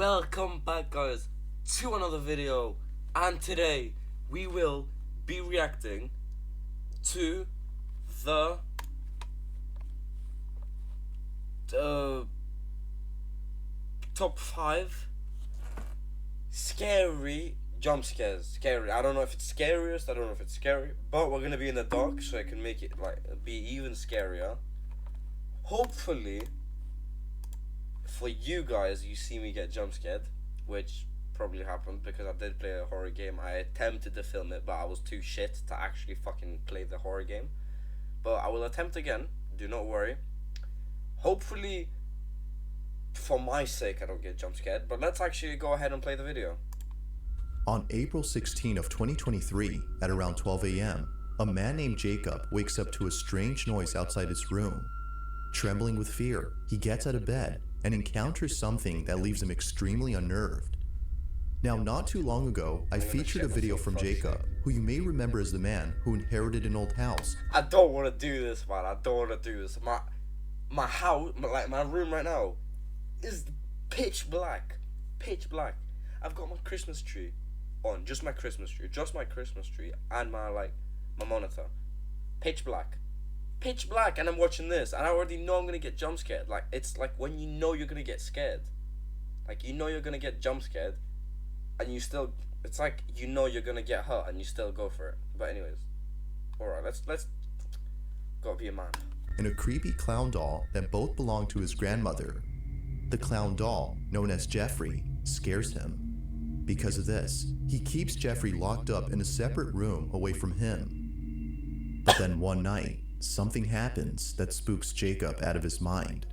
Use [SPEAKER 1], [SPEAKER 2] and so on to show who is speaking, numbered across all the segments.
[SPEAKER 1] Welcome back, guys, to another video, and today we will be reacting to the top 5 scary jump scares. Scary. I don't know if it's scariest, I don't know if it's scary, but we're gonna be in the dark so I can make it be even scarier. Hopefully for you guys, you see me get jump scared, which probably happened because I did play a horror game. I attempted to film it, but I was too shit to actually fucking play the horror game. But I will attempt again, do not worry. Hopefully, for my sake, I don't get jump scared, but let's actually go ahead and play the video.
[SPEAKER 2] On April 16 of 2023, at around 12 a.m., a man named Jacob wakes up to a strange noise outside his room. Trembling with fear, he gets out of bed and encounters something that leaves him extremely unnerved. Now, not too long ago, I featured a video from Jacob, who you may remember as the man who inherited an old house.
[SPEAKER 1] I don't want to do this, man. I don't want to do this. My house, my room right now, is pitch black. Pitch black. I've got my Christmas tree on, just my Christmas tree, and my monitor. Pitch black. Pitch black, and I'm watching this, and I already know I'm gonna get jump scared. It's like when you know you're gonna get scared, you know you're gonna get jump scared, and you still, it's like you know you're gonna get hurt, and you still go for it. But anyways, all right, let's gotta be a man.
[SPEAKER 2] And a creepy clown doll that both belonged to his grandmother. The clown doll, known as Jeffrey, scares him. Because of this, he keeps Jeffrey locked up in a separate room away from him. But then one night, something happens that spooks Jacob out of his mind.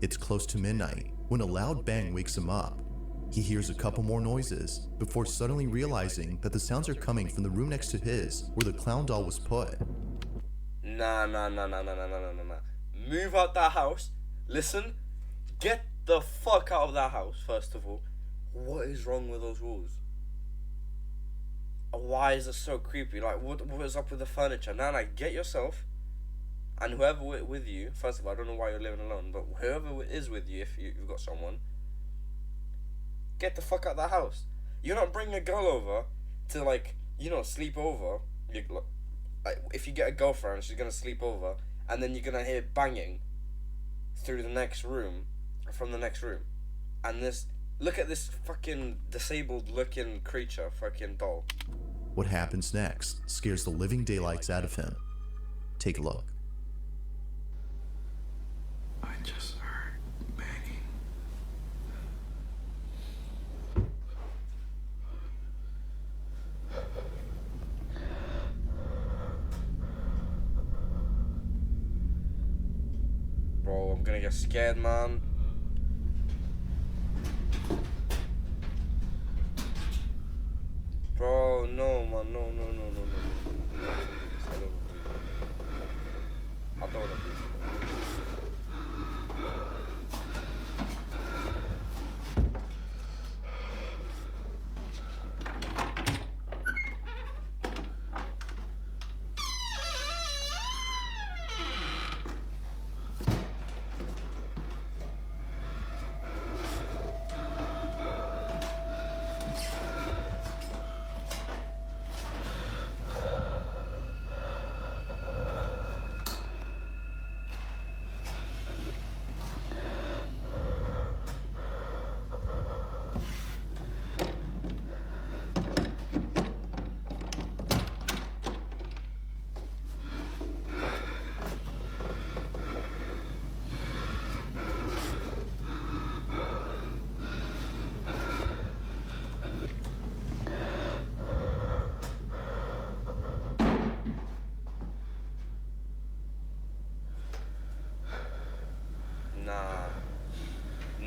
[SPEAKER 2] It's close to midnight when a loud bang wakes him up. He hears a couple more noises before suddenly realizing that the sounds are coming from the room next to his where the clown doll was put.
[SPEAKER 1] Nah. Move out that house. Listen, get the fuck out of that house, first of all. What is wrong with those walls? Why is it so creepy? What is up with the furniture? Nah, get yourself and whoever with you, first of all, I don't know why you're living alone, but whoever is with you, if you've got someone, get the fuck out of that house. You're not bringing a girl over to, sleep over. If you get a girlfriend, she's gonna sleep over, and then you're gonna hear banging through the next room, from the next room. And look at this fucking disabled looking creature, fucking doll.
[SPEAKER 2] What happens next scares the living daylights out of him. Take a look.
[SPEAKER 3] I just heard banging.
[SPEAKER 1] Bro, I'm gonna get scared, man. Bro, no, man, no. I don't wanna do this.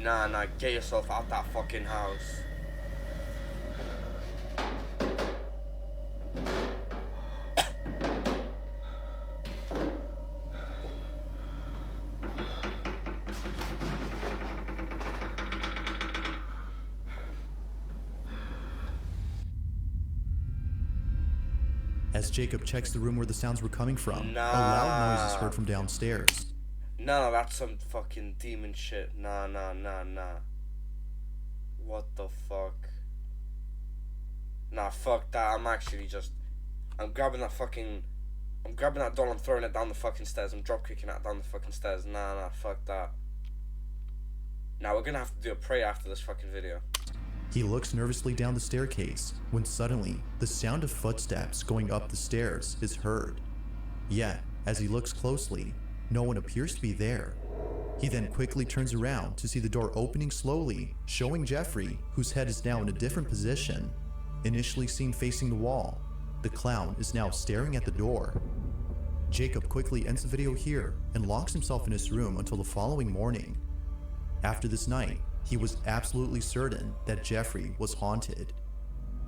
[SPEAKER 1] Nah, get yourself out that fucking house.
[SPEAKER 2] As Jacob checks the room where the sounds were coming from, a loud noise is heard from downstairs.
[SPEAKER 1] No, that's some fucking demon shit. Nah. What the fuck? Nah, fuck that. I'm grabbing that doll, I'm throwing it down the fucking stairs. I'm drop kicking it down the fucking stairs. Nah, fuck that. Now we're gonna have to do a prayer after this fucking video.
[SPEAKER 2] He looks nervously down the staircase when suddenly the sound of footsteps going up the stairs is heard. Yet, as he looks closely, no one appears to be there. He then quickly turns around to see the door opening slowly, showing Jeffrey, whose head is now in a different position. Initially seen facing the wall, the clown is now staring at the door. Jacob quickly ends the video here and locks himself in his room until the following morning. After this night, he was absolutely certain that Jeffrey was haunted.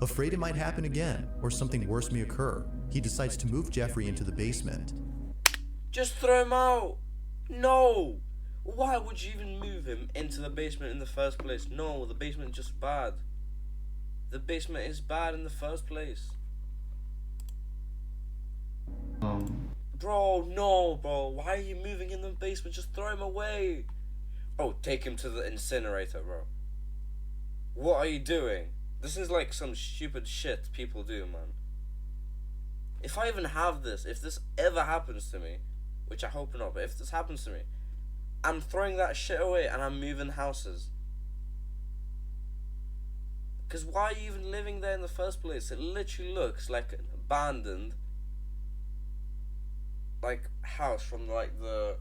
[SPEAKER 2] Afraid it might happen again or something worse may occur, he decides to move Jeffrey into the basement.
[SPEAKER 1] Just throw him out! No! Why would you even move him into the basement in the first place? No, the basement is just bad. The basement is bad in the first place. Bro, no, bro. Why are you moving in the basement? Just throw him away. Oh, take him to the incinerator, bro. What are you doing? This is like some stupid shit people do, man. If I even have this, if this ever happens to me, which I hope not, but if this happens to me, I'm throwing that shit away and I'm moving houses. Because why are you even living there in the first place? It literally looks like an abandoned like house from like the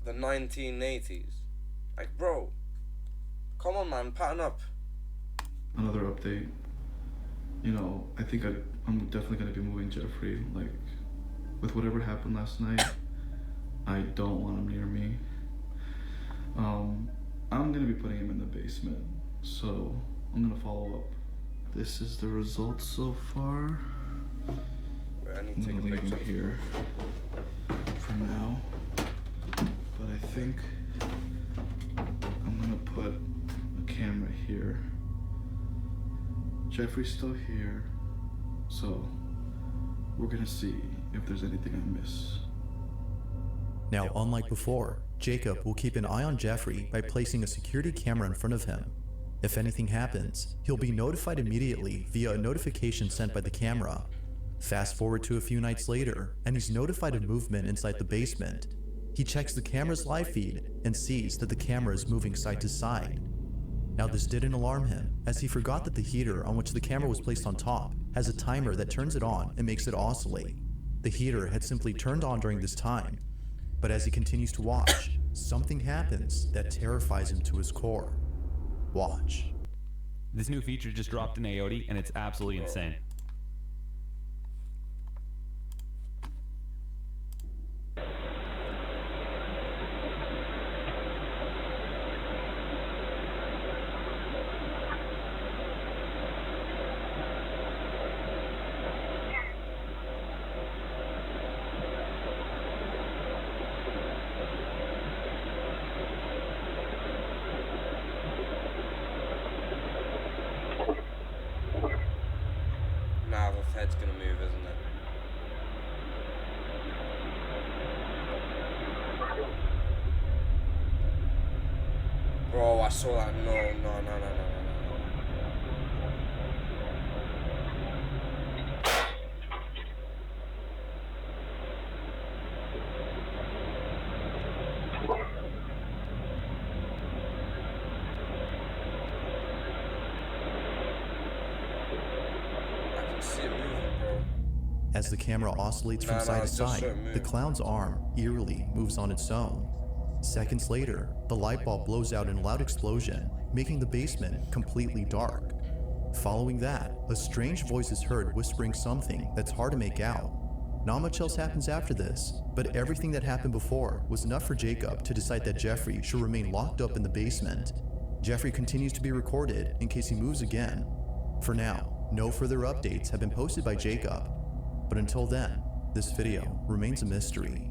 [SPEAKER 1] 1980s. Like, bro, come on, man, pattern up.
[SPEAKER 3] Another update. You know, I think I'm definitely gonna be moving Jeffrey. Like, with whatever happened last night, I don't want him near me. I'm gonna be putting him in the basement, so I'm gonna follow up. This is the results so far.
[SPEAKER 1] Wait, I need
[SPEAKER 3] I'm
[SPEAKER 1] to take
[SPEAKER 3] gonna
[SPEAKER 1] a
[SPEAKER 3] leave him
[SPEAKER 1] picture.
[SPEAKER 3] here for now, but I think I'm gonna put a camera here. Jeffrey's still here, so we're gonna see if there's anything I miss.
[SPEAKER 2] Now, unlike before, Jacob will keep an eye on Jeffrey by placing a security camera in front of him. If anything happens, he'll be notified immediately via a notification sent by the camera. Fast forward to a few nights later, and he's notified of movement inside the basement. He checks the camera's live feed and sees that the camera is moving side to side. Now, this didn't alarm him, as he forgot that the heater on which the camera was placed on top has a timer that turns it on and makes it oscillate. The heater had simply turned on during this time, but as he continues to watch, something happens that terrifies him to his core. Watch.
[SPEAKER 4] This new feature just dropped in AOD and it's absolutely insane.
[SPEAKER 1] Now the head's gonna move, isn't it? Bro, I saw that. No. I can see it moving, bro.
[SPEAKER 2] As the camera oscillates from
[SPEAKER 1] No,
[SPEAKER 2] side to
[SPEAKER 1] it's just
[SPEAKER 2] side,
[SPEAKER 1] so
[SPEAKER 2] the
[SPEAKER 1] moved.
[SPEAKER 2] clown's arm eerily moves on its own. Seconds later, the light bulb blows out in a loud explosion, making the basement completely dark. Following that, a strange voice is heard whispering something that's hard to make out. Not much else happens after this, but everything that happened before was enough for Jacob to decide that Jeffrey should remain locked up in the basement. Jeffrey continues to be recorded in case he moves again. For now, no further updates have been posted by Jacob, but until then, this video remains a mystery.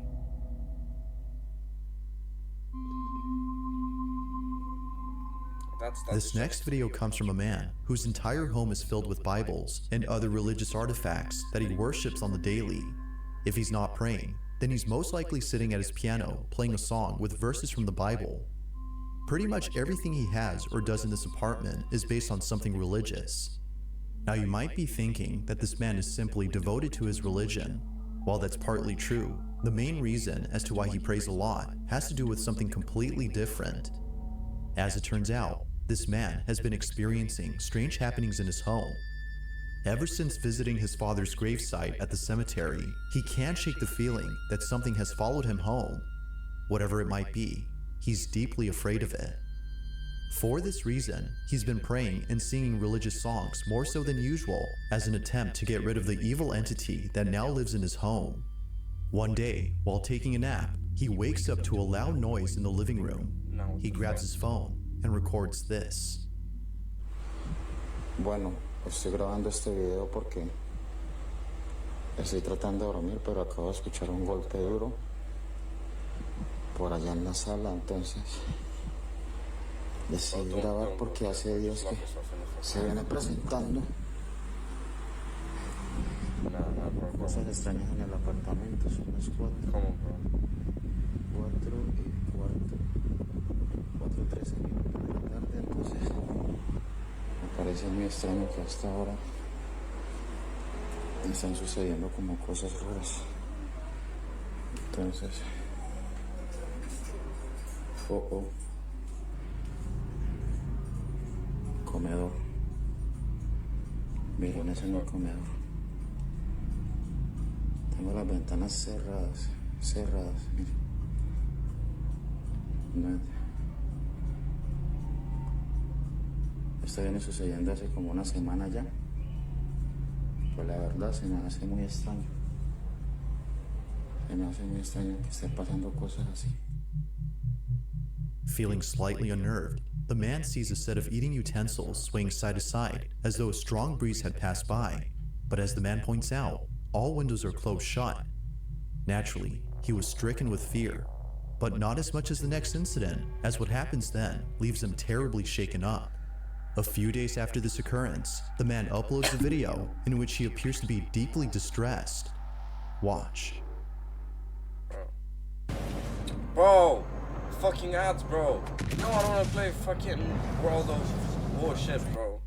[SPEAKER 2] This next video comes from a man whose entire home is filled with Bibles and other religious artifacts that he worships on the daily. If he's not praying, then he's most likely sitting at his piano playing a song with verses from the Bible. pretty much everything he has or does in this apartment is based on something religious. Now you might be thinking that this man is simply devoted to his religion. While that's partly true, the main reason as to why he prays a lot has to do with something completely different. As it turns out, this man has been experiencing strange happenings in his home. Ever since visiting his father's gravesite at the cemetery, he can't shake the feeling that something has followed him home. Whatever it might be, he's deeply afraid of it. For this reason, he's been praying and singing religious songs more so than usual as an attempt to get rid of the evil entity that now lives in his home. One day, while taking a nap, he wakes up to a loud noise in the living room. He grabs his phone and records this.
[SPEAKER 5] Bueno, estoy grabando este video porque estoy tratando de dormir, pero acabo de escuchar un golpe duro por allá en la sala, entonces decidí grabar porque hace días que se viene presentando cosas extrañas en el apartamento. Son las 4 y cuarto, 4:13 minutos de la tarde, entonces me parece muy extraño que hasta ahora están sucediendo como cosas raras. Entonces, comedor. Miren, ese no es el comedor. Tengo las ventanas cerradas, miren. No. Esto viene sucediendo hace como una semana ya. Pues la verdad se me hace muy extraño. Se me hace muy extraño que estén pasando cosas así.
[SPEAKER 2] Feeling slightly unnerved, the man sees a set of eating utensils swaying side to side as though a strong breeze had passed by. But as the man points out, all windows are closed shut. Naturally, he was stricken with fear, but not as much as the next incident, as what happens then leaves him terribly shaken up. A few days after this occurrence, the man uploads a video in which he appears to be deeply distressed. Watch.
[SPEAKER 1] Bro, fucking ads, bro. No, I don't want to play fucking World of Warship, bro.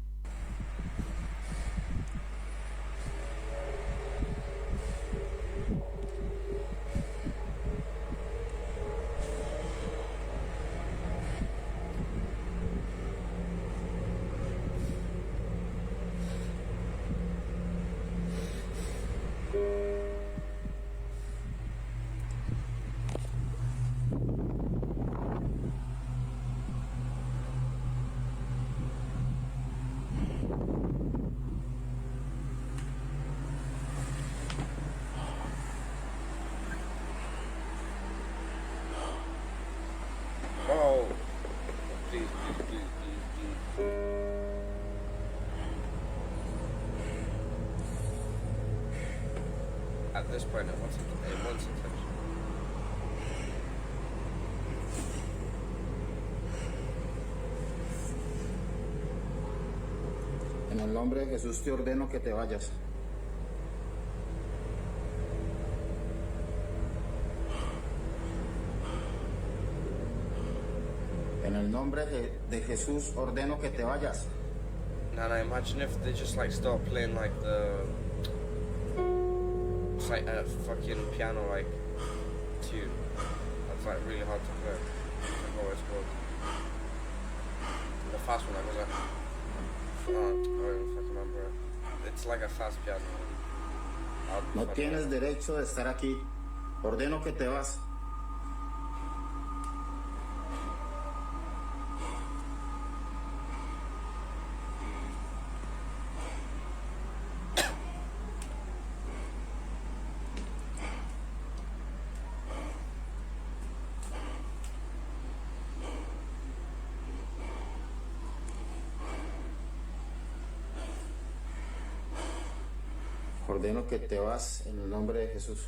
[SPEAKER 1] Oh, please. At this point, it wants attention.
[SPEAKER 5] En el nombre de Jesús te ordeno que te vayas. En el nombre de Jesús ordeno que te vayas.
[SPEAKER 1] Now, imagine if they just like start playing like it's like a fucking piano like tune. That's like really hard to play. I don't know what it's called. The fast one, I don't fucking remember it. It's like a fast piano.
[SPEAKER 5] No tienes derecho de estar aquí. Ordeno que te vas. Ordeno que te vas en el nombre de Jesús.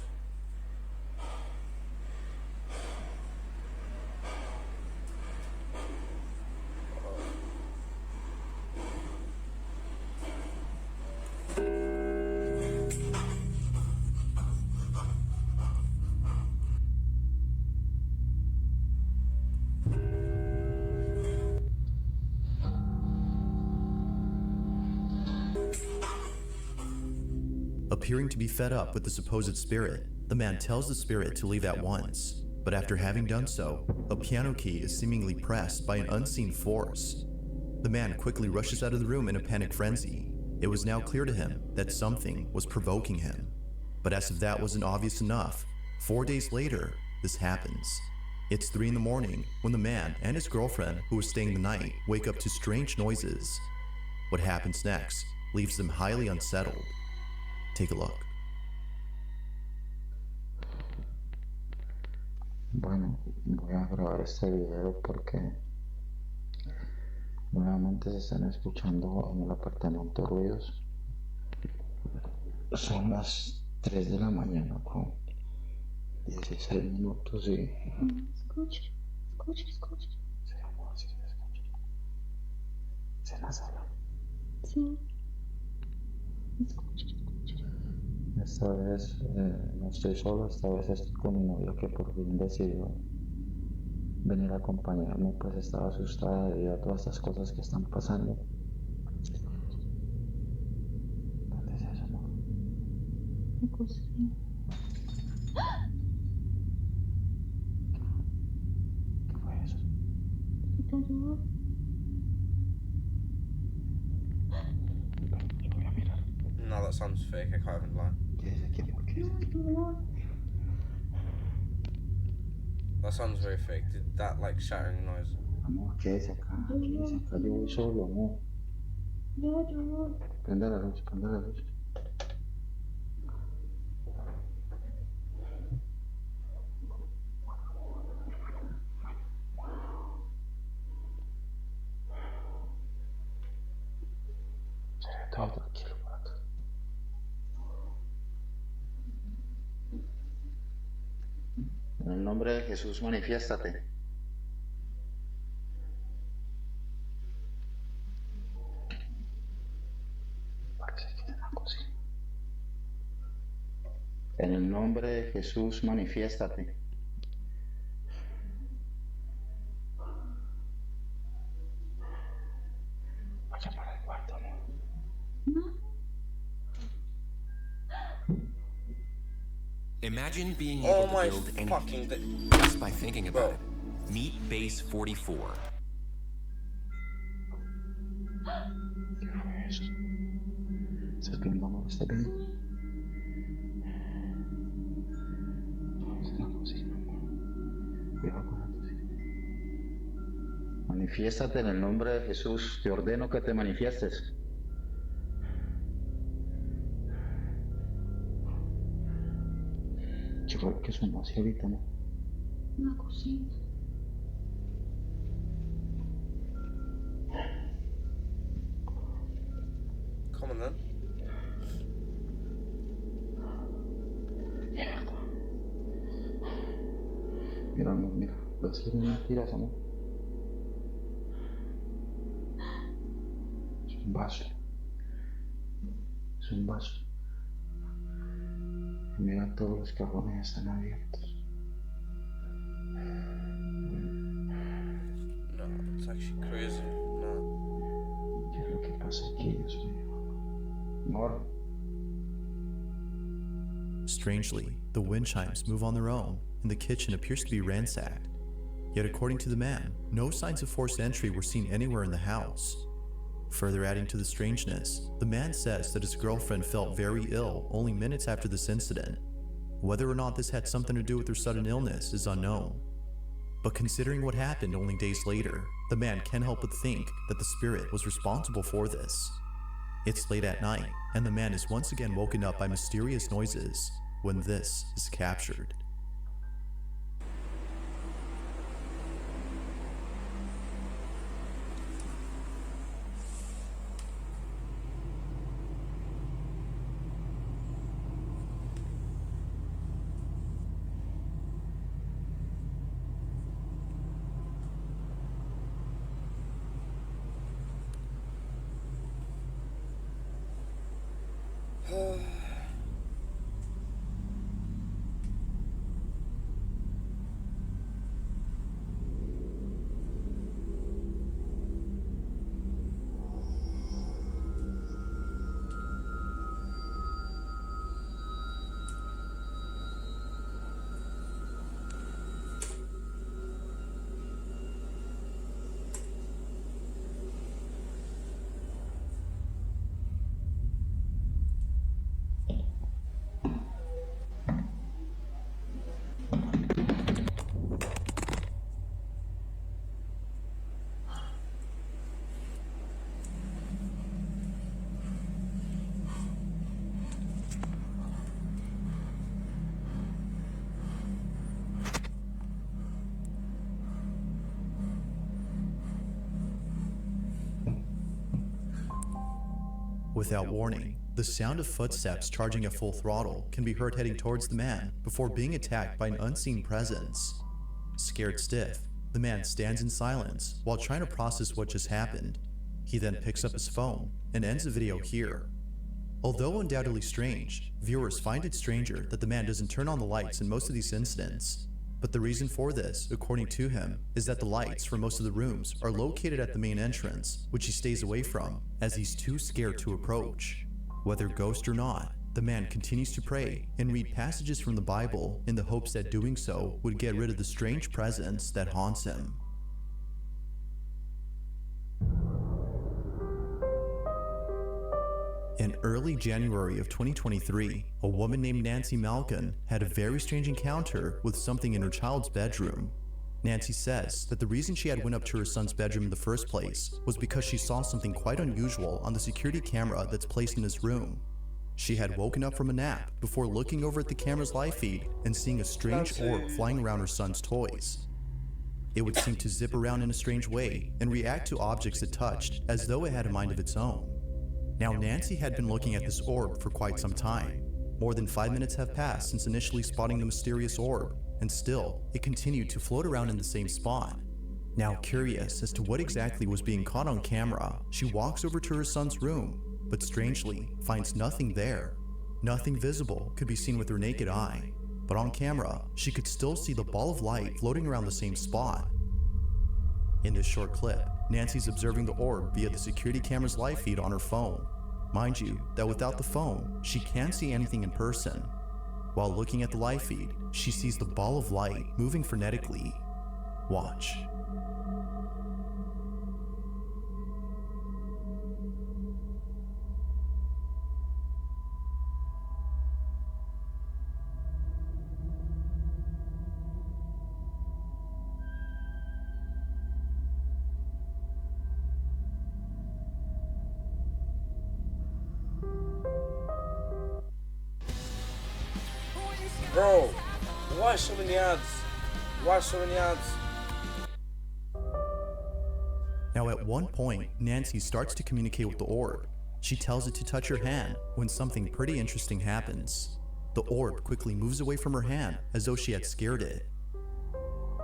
[SPEAKER 2] Appearing to be fed up with the supposed spirit, the man tells the spirit to leave at once. But after having done so, a piano key is seemingly pressed by an unseen force. The man quickly rushes out of the room in a panic frenzy. It was now clear to him that something was provoking him. But as if that wasn't obvious enough, 4 days later, this happens. It's 3 in the morning when the man and his girlfriend, who was staying the night, wake up to strange noises. What happens next leaves them highly unsettled. Take a look.
[SPEAKER 5] Bueno, voy a grabar este video porque nuevamente se están escuchando en el apartamento ruidos. Son las 3 de la mañana con 16 minutos y... Escucha. Sí, amor, sí, escucha. ¿Es en la sala? Sí. Escucha. Esta vez no estoy solo, esta vez estoy con mi novia que por fin decidió venir a acompañarme, pues estaba asustada debido a todas estas cosas que están pasando. ¿Dónde es eso, amor? La cocina. ¿Qué fue eso? Yo voy a mirar.
[SPEAKER 1] No, that sounds fake. I can't even lie.
[SPEAKER 5] ¿Qué es aquí? ¿Por qué es aquí?
[SPEAKER 1] That sounds very fake. Did that like shattering noise?
[SPEAKER 5] Amor, quédese acá, yo voy solo, amor. Yo. Prende la luz. Seré todo tranquilo por acá. En el nombre de Jesús, manifiéstate. Parece que es en la cocina. En el nombre de Jesús, manifiéstate. Vaya para el cuarto, amor.
[SPEAKER 6] Imagine being
[SPEAKER 1] Oh
[SPEAKER 6] able to
[SPEAKER 1] my
[SPEAKER 6] build
[SPEAKER 1] fucking
[SPEAKER 6] anything just by thinking about it. Meet Base 44.
[SPEAKER 5] ¿Qué fue eso? ¿Estás viendo, amor? ¿Estás viendo? No, es en la cocina, amor. Cuidado con la cocina. Manifiéstate en el nombre de Jesús. Te ordeno que te manifiestes. ¿Qué fue que sonó así ahorita, no? La cocina.
[SPEAKER 1] Come on then.
[SPEAKER 5] Mierda. Mira, amor, mira. ¿Ves que no mentiras, amor? Es un vaso. Mira, todos los cajones están abiertos.
[SPEAKER 1] No, it's actually crazy. No.
[SPEAKER 5] ¿Qué es lo que pasa aquí, Dios mío? Amor.
[SPEAKER 2] Strangely, the wind chimes move on their own, and the kitchen appears to be ransacked. Yet according to the man, no signs of forced entry were seen anywhere in the house. Further adding to the strangeness, the man says that his girlfriend felt very ill only minutes after this incident. Whether or not this had something to do with her sudden illness is unknown. But considering what happened only days later, the man can't help but think that the spirit was responsible for this. It's late at night, and the man is once again woken up by mysterious noises when this is captured. Without warning, the sound of footsteps charging at full throttle can be heard heading towards the man before being attacked by an unseen presence. Scared stiff, the man stands in silence while trying to process what just happened. He then picks up his phone and ends the video here. Although undoubtedly strange, viewers find it stranger that the man doesn't turn on the lights in most of these incidents. But the reason for this, according to him, is that the lights for most of the rooms are located at the main entrance, which he stays away from, as he's too scared to approach. Whether ghost or not, the man continues to pray and read passages from the Bible in the hopes that doing so would get rid of the strange presence that haunts him. In early January of 2023, a woman named Nancy Malkin had a very strange encounter with something in her child's bedroom. Nancy says that the reason she had went up to her son's bedroom in the first place was because she saw something quite unusual on the security camera that's placed in his room. She had woken up from a nap before looking over at the camera's live feed and seeing a strange orb flying around her son's toys. It would seem to zip around in a strange way and react to objects it touched as though it had a mind of its own. Now, Nancy had been looking at this orb for quite some time. More than 5 minutes have passed since initially spotting the mysterious orb, and still, it continued to float around in the same spot. Now, curious as to what exactly was being caught on camera, she walks over to her son's room, but strangely, finds nothing there. Nothing visible could be seen with her naked eye, but on camera, she could still see the ball of light floating around the same spot. In this short clip, Nancy's observing the orb via the security camera's live feed on her phone. Mind you, that without the phone, she can't see anything in person. While looking at the live feed, she sees the ball of light moving frenetically. Watch.
[SPEAKER 1] Bro, why so many ads? Why so many ads?
[SPEAKER 2] Now at one point, Nancy starts to communicate with the orb. She tells it to touch her hand when something pretty interesting happens. The orb quickly moves away from her hand as though she had scared it.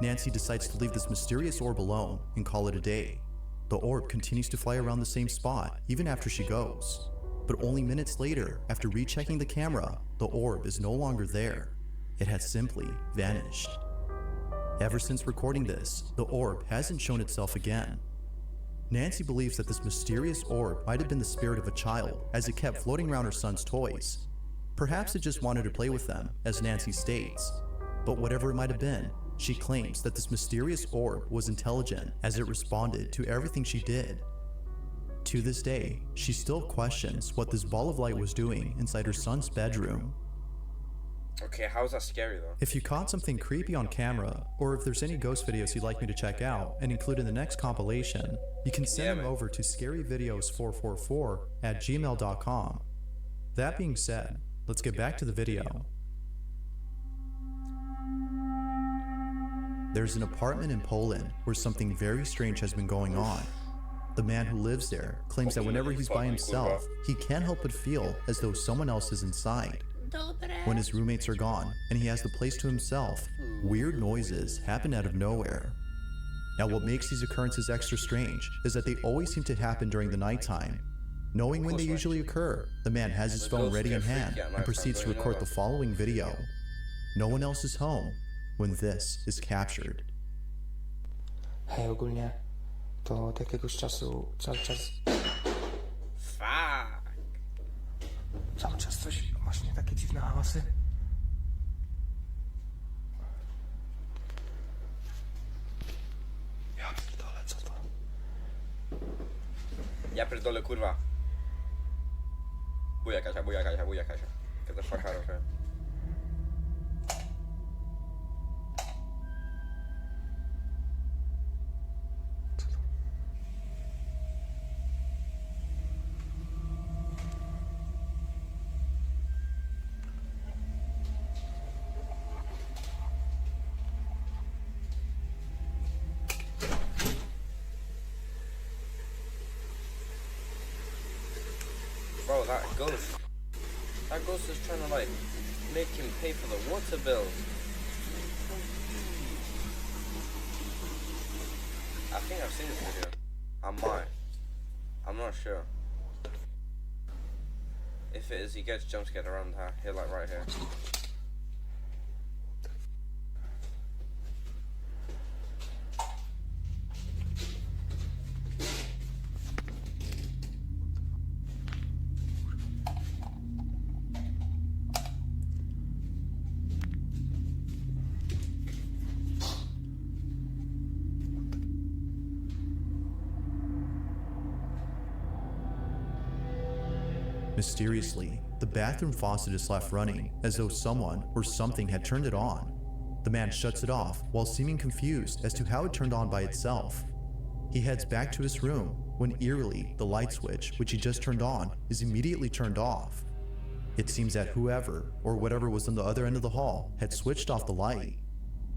[SPEAKER 2] Nancy decides to leave this mysterious orb alone and call it a day. The orb continues to fly around the same spot even after she goes. But only minutes later, after rechecking the camera, the orb is no longer there. It has simply vanished. Ever since recording this, the orb hasn't shown itself again. Nancy believes that this mysterious orb might have been the spirit of a child as it kept floating around her son's toys. Perhaps it just wanted to play with them, as Nancy states. But whatever it might have been, she claims that this mysterious orb was intelligent as it responded to everything she did. To this day, she still questions what this ball of light was doing inside her son's bedroom.
[SPEAKER 1] Okay, how is that scary though?
[SPEAKER 2] If you caught something creepy on camera, or if there's any ghost videos you'd like me to check out and include in the next compilation, you can send them over to scaryvideos444@gmail.com. That being said, let's get back to the video. There's an apartment in Poland where something very strange has been going on. The man who lives there claims that whenever he's by himself, he can't help but feel as though someone else is inside. When his roommates are gone and he has the place to himself, weird noises happen out of nowhere. Now, what makes these occurrences extra strange is that they always seem to happen during the nighttime. Knowing when they usually occur, the man has his phone ready in hand and proceeds to record the following video. No one else is home when this is captured.
[SPEAKER 7] Hej, ogólnie to od jakiegoś czasu cały czas coś właśnie takie dziwne hałasy. Ja pierdolę, co to?
[SPEAKER 1] Ja pierdolę, kurwa. Buja Kasia, buja Kasia, buja Kasia. Get the fuck out of here. Bro, that ghost. That ghost is trying to like make him pay for the water bill. I think I've seen this video. I might. I'm not sure. If it is, he gets jump scared around here, like right here.
[SPEAKER 2] Mysteriously, the bathroom faucet is left running as though someone or something had turned it on. The man shuts it off while seeming confused as to how it turned on by itself. He heads back to his room when eerily the light switch, which he just turned on, is immediately turned off. It seems that whoever or whatever was on the other end of the hall had switched off the light.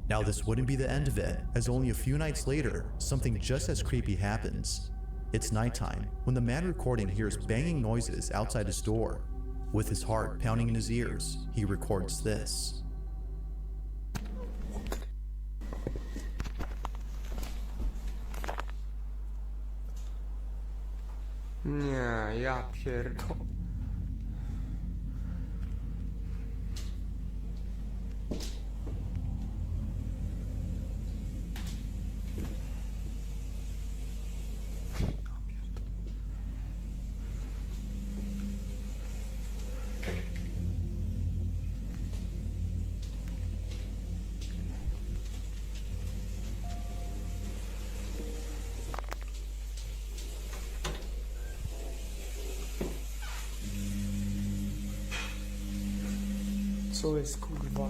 [SPEAKER 2] Now this wouldn't be the end of it, as only a few nights later, something just as creepy happens. It's nighttime when the man recording hears banging noises outside his door. With his heart pounding in his ears, he records this.
[SPEAKER 7] Nie, ja pierdolę. Co jest kurwa?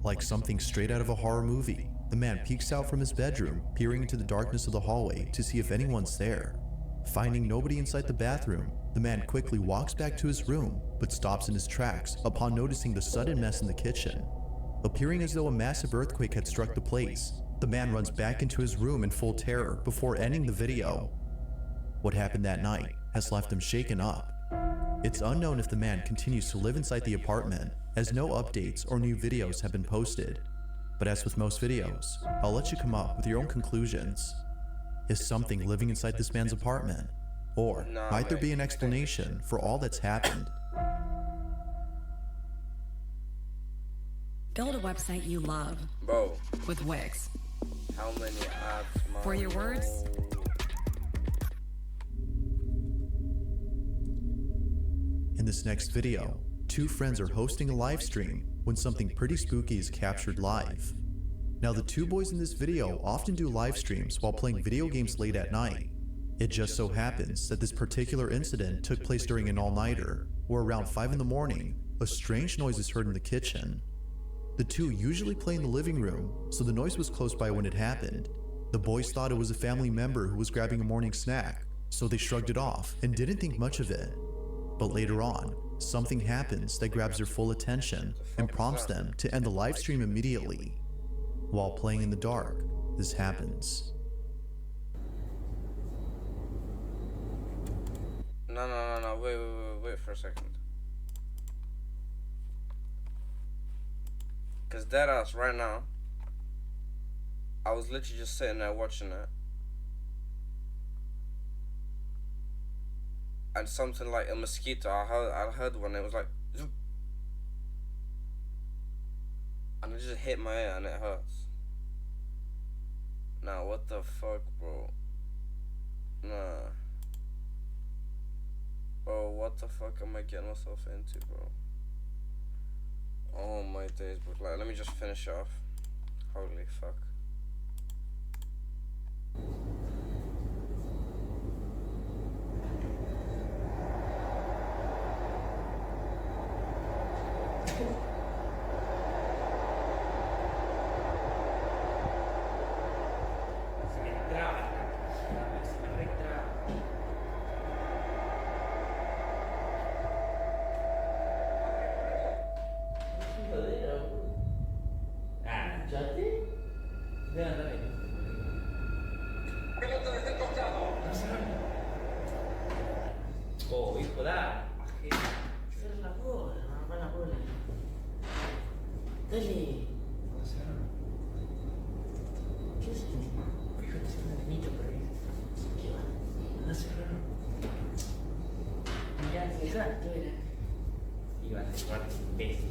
[SPEAKER 2] Like something straight out of a horror movie, the man peeks out from his bedroom, peering into the darkness of the hallway to see if anyone's there. Finding nobody inside the bathroom, the man quickly walks back to his room, but stops in his tracks upon noticing the sudden mess in the kitchen. Appearing as though a massive earthquake had struck the place, the man runs back into his room in full terror before ending the video. What happened that night has left him shaken up. It's unknown if the man continues to live inside the apartment, as no updates or new videos have been posted. But as with most videos, I'll let you come up with your own conclusions. Is something living inside this man's apartment? Or might there be an explanation for all that's happened?
[SPEAKER 8] Build a website you love
[SPEAKER 1] Bro,
[SPEAKER 8] with Wix.
[SPEAKER 1] how many apps, man?
[SPEAKER 8] For your words,
[SPEAKER 2] In this next video, two friends are hosting a live stream when something pretty spooky is captured live. Now the two boys in this video often do live streams while playing video games late at night. It just so happens that this particular incident took place during an all-nighter, where around 5 in the morning, a strange noise is heard in the kitchen. The two usually play in the living room, so the noise was close by when it happened. The boys thought it was a family member who was grabbing a morning snack, so they shrugged it off and didn't think much of it. But later on, something happens that grabs their full attention and prompts them to end the live stream immediately. While playing in the dark, this happens.
[SPEAKER 1] No, wait for a second. Cause deadass right now, I was literally just sitting there watching it, and something like a mosquito. I heard one. It was like, zoop, and it just hit my ear and it hurts. Nah, what the fuck, bro? Nah, bro, what the fuck am I getting myself into, bro? Oh my days, but like, let me just finish off. Holy fuck.
[SPEAKER 9] Oh, hijo, da. Cierra la cola, no va la cola. Dale. ¿Qué es esto? Fíjate, es un niñito por ahí. ¿Qué va? No cerrar. Mirá, fíjate, tú era. Iba a cerrar, imbécil.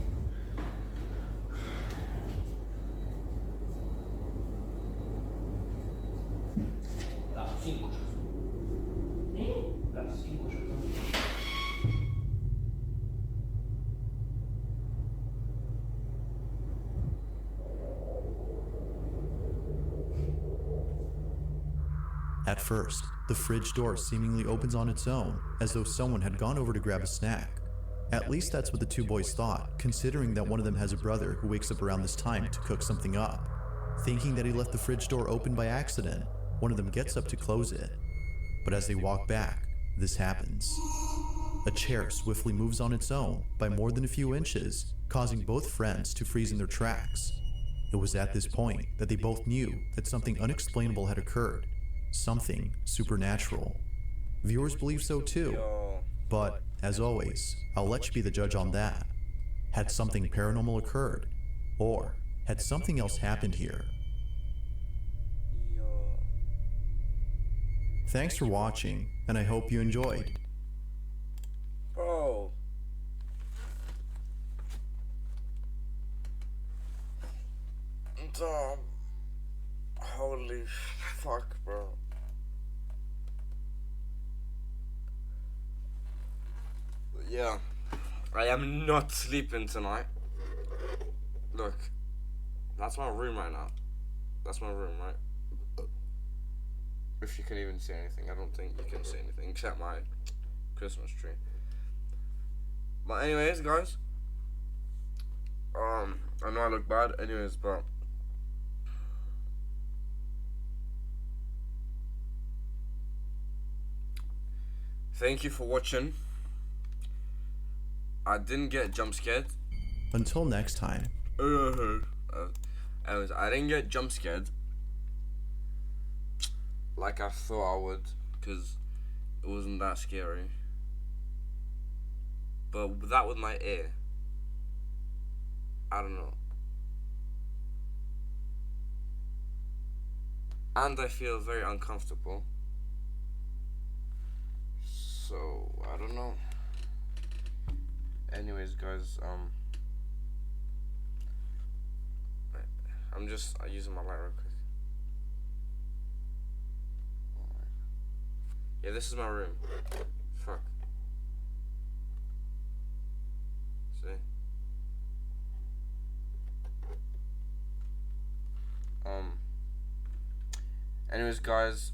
[SPEAKER 9] Las 5 ya. Las 5 ya.
[SPEAKER 2] At first, the fridge door seemingly opens on its own, as though someone had gone over to grab a snack. At least that's what the two boys thought, considering that one of them has a brother who wakes up around this time to cook something up. Thinking that he left the fridge door open by accident, one of them gets up to close it. But as they walk back, this happens. A chair swiftly moves on its own by more than a few inches, causing both friends to freeze in their tracks. It was at this point that they both knew that something unexplainable had occurred. Something supernatural. Viewers believe so too,
[SPEAKER 1] Yo.
[SPEAKER 2] but as always, I'll let you be the judge on that. Had something paranormal occurred? Or had something else happened here?
[SPEAKER 1] Yo.
[SPEAKER 2] Thanks for watching, and I hope you enjoyed.
[SPEAKER 1] Bro. Damn. Holy fuck, bro. Yeah. I am not sleeping tonight. Look. That's my room right now. That's my room, right? If you can even see anything. I don't think you can see anything except my Christmas tree. But anyways, guys. I know I look bad anyways, but thank you for watching. I didn't get jump scared.
[SPEAKER 2] Until next time.
[SPEAKER 1] Anyways, I didn't get jump scared like I thought I would, because it wasn't that scary. But that with my ear, I don't know. And I feel very uncomfortable. So, I don't know. Anyways, guys, I'm just using my light real quick. Yeah, this is my room. Fuck. See? Anyways, guys,